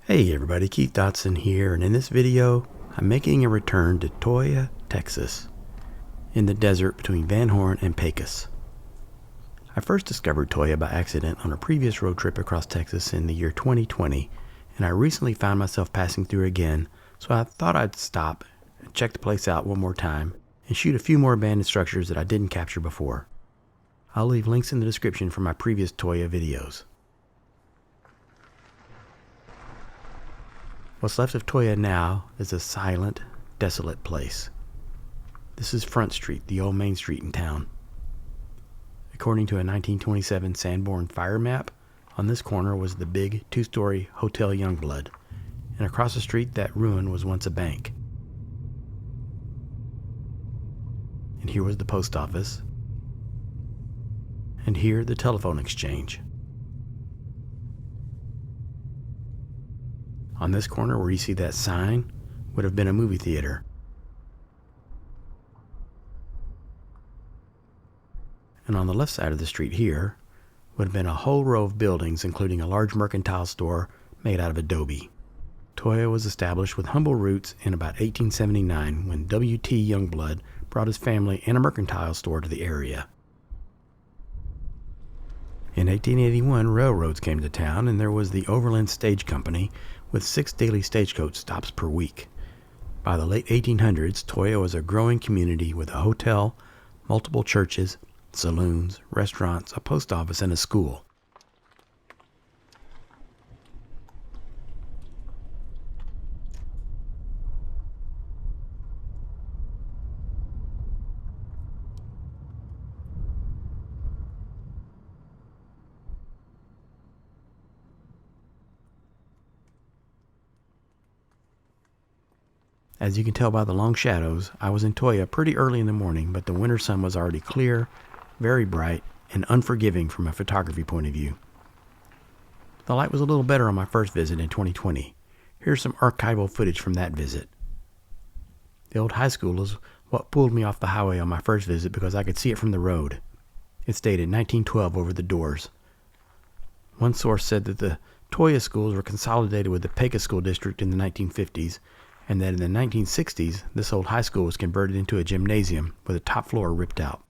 Hey everybody, Keith Dotson here, and in this video, I'm making a return to Toyah, Texas, in the desert between Van Horn and Pecos. I first discovered Toyah by accident on a previous road trip across Texas in the year 2020, and I recently found myself passing through again, so I thought I'd stop and check the place out one more time and shoot a few more abandoned structures that I didn't capture before. I'll leave links in the description for my previous Toyah videos. What's left of Toyah now is a silent, desolate place. This is Front Street, the old main street in town. According to a 1927 Sanborn fire map, on this corner was the big two-story Hotel Youngblood, and across the street that ruin was once a bank. And here was the post office, and here the telephone exchange. On this corner where you see that sign would have been a movie theater. And on the left side of the street here would have been a whole row of buildings, including a large Mercantile Store made out of adobe. Toyah was established with humble roots in about 1879 when W.T. Youngblood brought his family and a Mercantile Store to the area. In 1881, railroads came to town, and there was the Overland Stage Company with 6 daily stagecoach stops per week. By the late 1800s, Toyah was a growing community with a hotel, multiple churches, saloons, restaurants, a post office, and a school. As you can tell by the long shadows, I was in Toyah pretty early in the morning, but the winter sun was already clear, very bright, and unforgiving from a photography point of view. The light was a little better on my first visit in 2020. Here's some archival footage from that visit. The old high school is what pulled me off the highway on my first visit because I could see it from the road. It stated 1912 over the doors. One source said that the Toyah schools were consolidated with the Pecos School District in the 1950s, and that in the 1960s, this old high school was converted into a gymnasium with the top floor ripped out.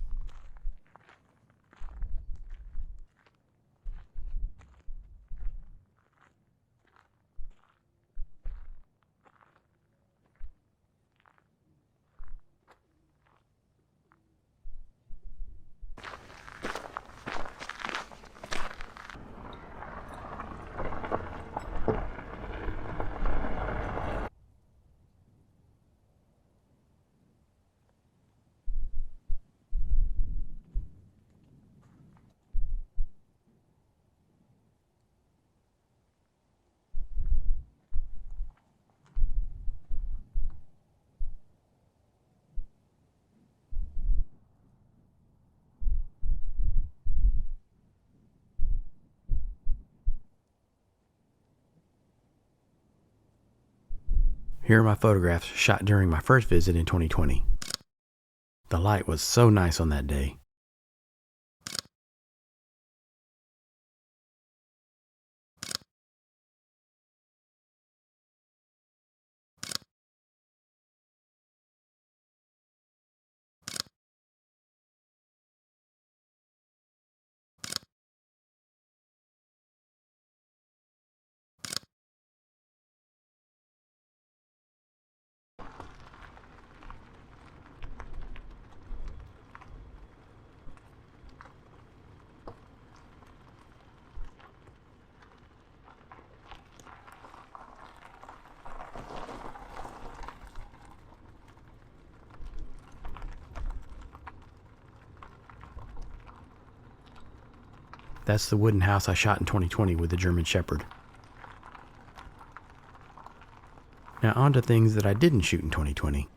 Here are my photographs shot during my first visit in 2020. The light was so nice on that day. That's the wooden house I shot in 2020 with the German Shepherd. Now on to things that I didn't shoot in 2020.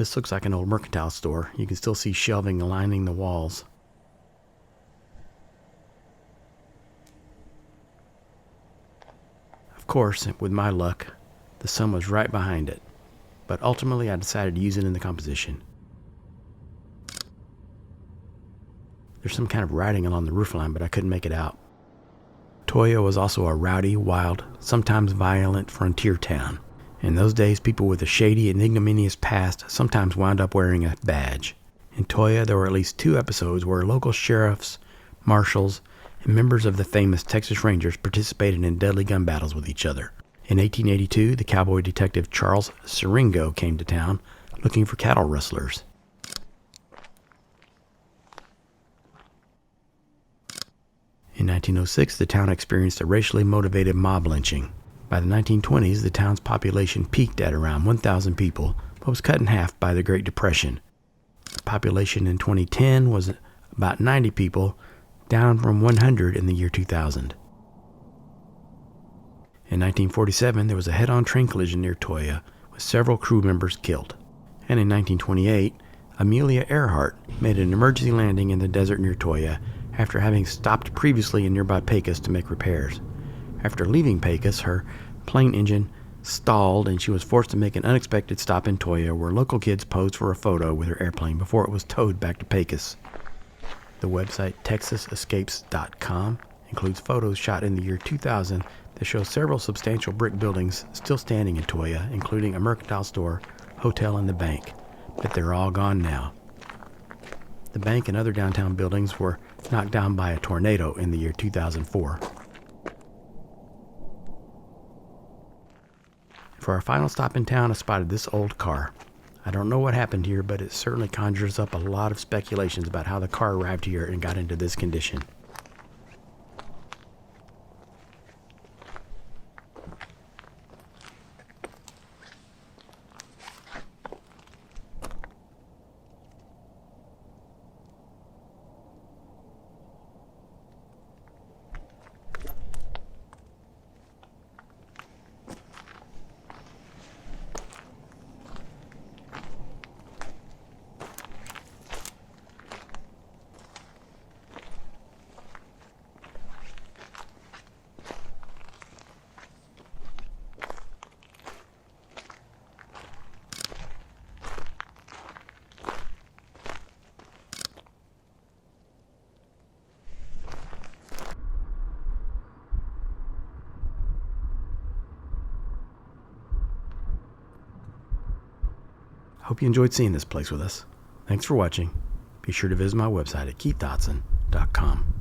This looks like an old Mercantile Store. You can still see shelving lining the walls. Of course, with my luck, the sun was right behind it, but ultimately I decided to use it in the composition. There's some kind of writing along the roofline, but I couldn't make it out. Toyah was also a rowdy, wild, sometimes violent frontier town. In those days, people with a shady and ignominious past sometimes wound up wearing a badge. In Toyah, there were at least 2 episodes where local sheriffs, marshals, and members of the famous Texas Rangers participated in deadly gun battles with each other. In 1882, the cowboy detective Charles Siringo came to town looking for cattle rustlers. In 1906, the town experienced a racially motivated mob lynching. By the 1920s, the town's population peaked at around 1,000 people, but was cut in half by the Great Depression. The population in 2010 was about 90 people, down from 100 in the year 2000. In 1947, there was a head-on train collision near Toyah, with several crew members killed. And in 1928, Amelia Earhart made an emergency landing in the desert near Toyah after having stopped previously in nearby Pecos to make repairs. After leaving Pecos, her plane engine stalled and she was forced to make an unexpected stop in Toyah, where local kids posed for a photo with her airplane before it was towed back to Pecos. The website TexasEscapes.com includes photos shot in the year 2000 that show several substantial brick buildings still standing in Toyah, including a Mercantile Store, hotel, and the bank, but they're all gone now. The bank and other downtown buildings were knocked down by a tornado in the year 2004. For our final stop in town, I spotted this old car. I don't know what happened here, but it certainly conjures up a lot of speculations about how the car arrived here and got into this condition. Hope you enjoyed seeing this place with us. Thanks for watching. Be sure to visit my website at keithdotson.com.